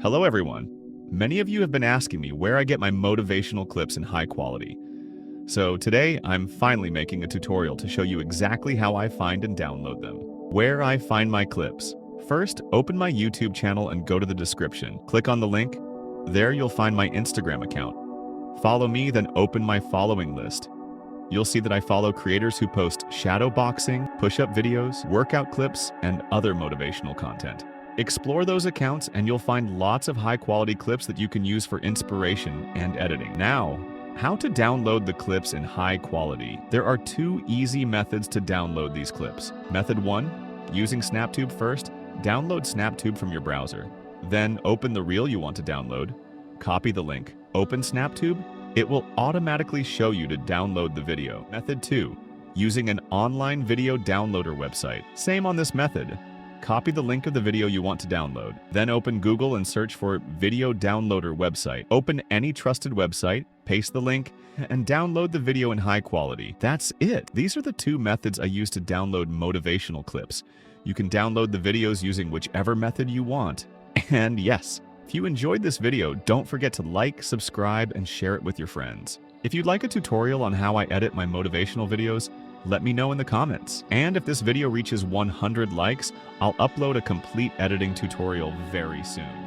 Hello everyone. Many of you have been asking me where I get my motivational clips in high quality. So today I'm finally making a tutorial to show you exactly how I find and download them. Where I find my clips. First, open my YouTube channel and go to the description. Click on the link. There you'll find my Instagram account. Follow me, then open my following list. You'll see that I follow creators who post shadow boxing, push-up videos, workout clips, and other motivational content. Explore those accounts and you'll find lots of high-quality clips that you can use for inspiration and editing. Now, how to download the clips in high quality. There are two easy methods to download these clips. Method 1, using SnapTube first, download SnapTube from your browser. Then open the reel you want to download, copy the link, open SnapTube. It will automatically show you to download the video. Method 2, using an online video downloader website. Same on this method. Copy the link of the video you want to download. Then open Google and search for video downloader website. Open any trusted website, paste the link, and download the video in high quality. That's it. These are the two methods I use to download motivational clips. You can download the videos using whichever method you want. And yes, if you enjoyed this video, don't forget to like, subscribe, and share it with your friends. If you'd like a tutorial on how I edit my motivational videos, let me know in the comments. And if this video reaches 100 likes, I'll upload a complete editing tutorial very soon.